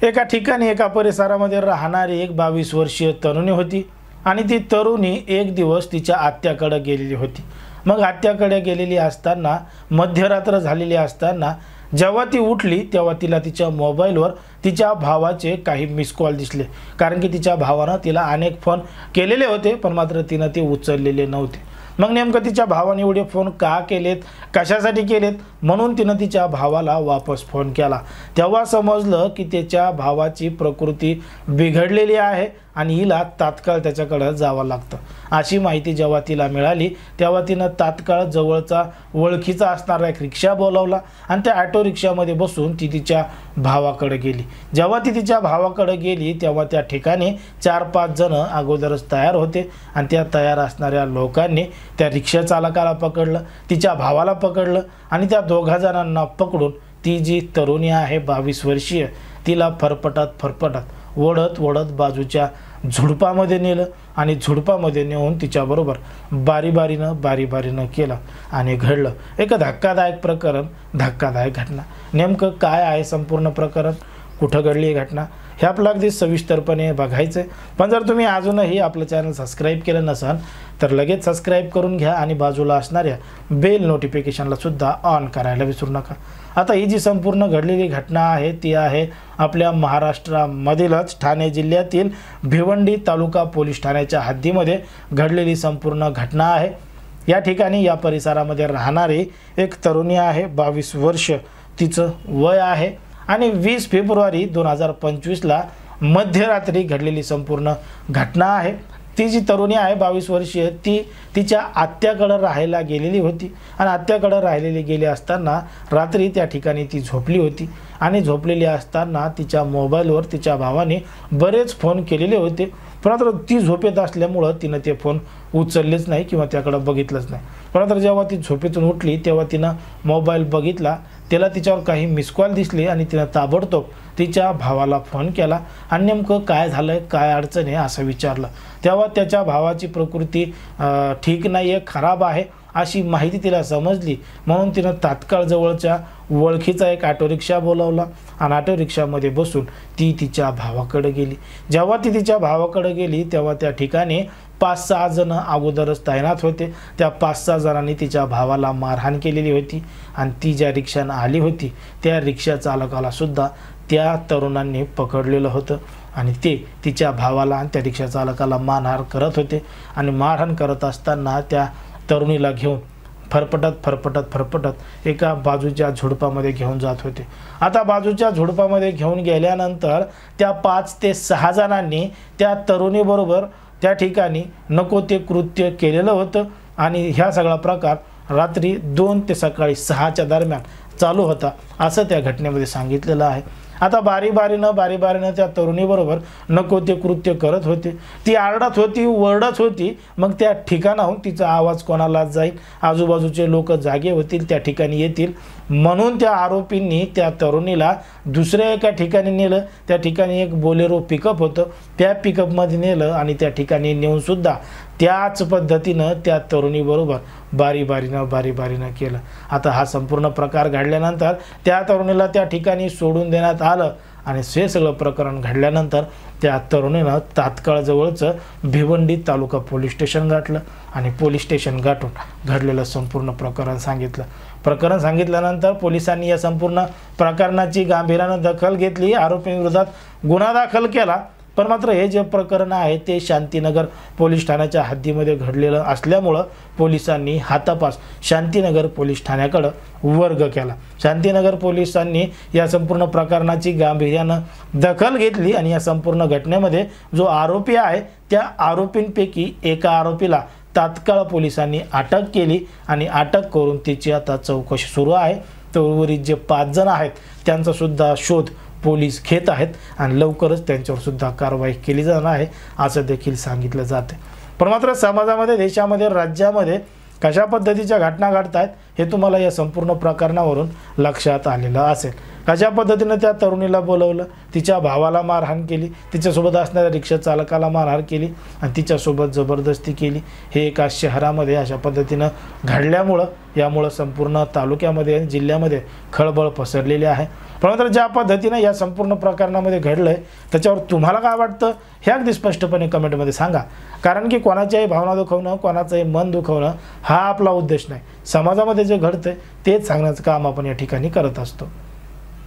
एका ठिकाणी एका परिसरामध्ये राहणारी एक 22 वर्षीय तरुणी होती आणि ती तरुणी एक दिवस तिच्या आत्याकडे गेलेली होती। मग आत्याकडे गेलेली असताना मध्यरात्र झालेली असताना जेव्हा ती उठली तेव्हा तिला तिच्या मोबाईलवर तिच्या भावाचे काही मिस कॉल दिसले, कारण की तिच्या भावानं तिला अनेक फोन केलेले होते पण मात्र तिनं ते उचललेले नव्हते। मग नेमकं तिच्या भावाने एवढे फोन का केलेत, कशासाठी केलेत, म्हणून तिनं तिच्या भावाला वापस फोन केला। तेव्हा समजलं की त्याच्या भावाची प्रकृती बिघडलेली आहे आणि हिला तात्काळ त्याच्याकडे जावं लागतं। अशी माहिती जेव्हा तिला मिळाली तेव्हा तिनं तात्काळ जवळचा ओळखीचा असणारा एक रिक्षा बोलावला आणि त्या ऑटो रिक्षामध्ये बसून ती तिच्या भावाकडे गेली। जेव्हा ती तिच्या भावाकडे गेली तेव्हा त्या ठिकाणी 4-5 जण अगोदरच तयार होते आणि त्या तयार असणाऱ्या लोकांनी त्या रिक्षा चालकाला पकडलं, तिच्या भावाला पकडलं आणि त्या दोघा जणांना पकडून ती जी तरुणी आहे 22 वर्षीय तिला फरफटत ओढत बाजूच्या झुडपामध्ये नेलं आणि झुडपामध्ये नेऊन तिच्याबरोबर बारीबारीनं केलं आणि घडलं एक धक्कादायक प्रकरण, धक्कादायक घटना। नेमकं काय आहे संपूर्ण प्रकरण, कुठं घडली ही घटना, हे आपलं अगदी सविस्तरपणे बघायचं आहे। पण जर तुम्ही अजूनही आपलं चॅनल सबस्क्राईब केलं नसाल तर लगेच सबस्क्राईब करून घ्या आणि बाजूला असणाऱ्या बेल नोटिफिकेशनला सुद्धा ऑन करायला विसरू नका। आता ही जी संपूर्ण घडलेली घटना आहे ती आहे आपल्या महाराष्ट्रामधीलच ठाणे जिल्ह्यातील भिवंडी तालुका पोलीस ठाण्याच्या हद्दीमध्ये घडलेली संपूर्ण घटना आहे। या ठिकाणी या परिसरामध्ये राहणारी एक तरुणी आहे, 22 वर्ष तिचं वय आहे आणि 20 फेब्रुवारी 2025ला मध्यरात्री घडलेली संपूर्ण घटना आहे। ती जी तरुणी आहे 22 वर्षीय ती तिच्या आत्याकडे राहायला गेलेली होती आणि आत्याकडे राहिलेली गेली असताना रात्री त्या ठिकाणी ती झोपली होती आणि झोपलेली असताना तिच्या मोबाईलवर तिच्या भावाने बरेच फोन केलेले होते, परंतु ती झोपेत असल्यामुळं तिनं ते फोन उचललेच नाही किंवा त्याकडे बघितलंच नाही। परंतु जेव्हा ती झोपेतून उठली तेव्हा तिनं मोबाईल बघितला, त्याला तिच्यावर काही मिस कॉल दिसले आणि तिनं ताबडतोब तिच्या भावाला फोन केला आणि नेमकं काय झालं, काय अडचण आहे असं विचारलं। तेव्हा त्याच्या भावाची प्रकृती ठीक नाही आहे, खराब आहे अशी माहिती तिला समजली, म्हणून तिनं तात्काळ जवळच्या ओळखीचा एक ऑटो रिक्षा बोलावला आणि ऑटो रिक्षामध्ये बसून ती तिच्या भावाकडे गेली। जेव्हा ती तिच्या भावाकडे गेली तेव्हा त्या ठिकाणी 5-6 जण अगोदरच तैनात होते। त्या 5-6 जणांनी तिच्या भावाला मारहाण केलेली होती आणि ती ज्या रिक्षाने आली होती त्या रिक्षा चालकाला सुद्धा त्या तरुणांनी पकडलेलं होतं आणि ते तिच्या भावाला आणि त्या रिक्षा चालकाला मारहाण करत होते आणि मारहाण करत असताना त्या तरुणीला घेऊन फरफटत एका बाजूच्या झुडपामध्ये घेऊन जात होते। आता बाजूच्या झुडपामध्ये घेऊन गेल्यानंतर त्या 5 ते 6 जणांनी त्या तरुणीबरोबर त्या ठिकाणी नको ते कृत्य केलेलं होतं आणि ह्या सगळा प्रकार रात्री 2 ते सकाळी 6च्या दरम्यान चालू होता असं त्या घटनेमध्ये सांगितलेलं आहे। आता बारीबारीनं त्या तरुणीबरोबर नको ते कृत्य करत होते, ती आरडत होती, ओरडत होती। मग त्या ठिकाणाहून तिचा आवाज कोणाला जाईल, आजूबाजूचे लोक जागे होतील, त्या ठिकाणी येतील, म्हणून त्या आरोपींनी त्या तरुणीला दुसऱ्या एका ठिकाणी नेलं। त्या ठिकाणी एक बोलेरो पिकअप होतं, त्या पिकअपमध्ये नेलं आणि त्या ठिकाणी नेऊन सुद्धा त्याच पद्धतीनं त्या तरुणीबरोबर बारीबारीनं केलं। आता हा संपूर्ण प्रकार घडल्यानंतर त्या तरुणीला त्या ठिकाणी सोडून देण्यात आलं आणि हे सगळं प्रकरण घडल्यानंतर त्या तरुणीनं तात्काळ जवळचं भिवंडी तालुका पोलीस स्टेशन गाठलं आणि पोलीस स्टेशन गाठून घडलेलं संपूर्ण प्रकरण सांगितलं। प्रकरण सांगितल्यानंतर पोलिसांनी या संपूर्ण प्रकरणाची गांभीर्यानं दखल घेतली, आरोपींविरोधात गुन्हा दाखल केला। पण मात्र हे जे प्रकरण आहे ते शांतीनगर पोलीस ठाण्याच्या हद्दीमध्ये घडलेलं असल्यामुळं पोलिसांनी हा तपास शांतीनगर पोलीस ठाण्याकडे वर्ग केला। शांतीनगर पोलिसांनी या संपूर्ण प्रकरणाची गांभीर्यानं दखल घेतली आणि या संपूर्ण घटनेमध्ये जो आरोपी आहे त्या आरोपींपैकी एका आरोपीला तात्काळ पोलिसांनी अटक केली आणि अटक करून त्याची आता चौकशी सुरू आहे। तर उर्वरित जे 5 जण आहेत त्यांचा सुद्धा शोध पोलीस घेत आहेत आणि लवकरच त्यांच्यावर सुद्धा कारवाई केली जाणार आहे असं देखील सांगितलं जाते। पण मात्र समाजामध्ये, देशामध्ये, राज्यामध्ये कशा पद्धतीच्या घटना घडत आहेत हे तुम्हाला या संपूर्ण प्रकरणावरून लक्षात आलेलं असेल. कशा पद्धतीनं त्या तरुणीला बोलवलं, तिच्या भावाला मारहाण केली, तिच्यासोबत असणाऱ्या रिक्षा चालकाला मारहाण केली आणि तिच्यासोबत जबरदस्ती केली. हे एका शहरामध्ये अशा पद्धतीनं घडल्यामुळं यामुळं संपूर्ण तालुक्यामध्ये आणि जिल्ह्यामध्ये खळबळ पसरलेली आहे. परंतु ज्या पद्धतीनं या संपूर्ण प्रकरणामध्ये घडलं आहे त्याच्यावर तुम्हाला काय वाटतं हे अगदी स्पष्टपणे कमेंटमध्ये सांगा. कारण की कोणाच्याही भावना दुखवणं, कोणाचंही मन दुखवणं हा आपला उद्देश नाही. समाजामध्ये जे घडतंय तेच सांगण्याचं काम आपण या ठिकाणी करत असतो.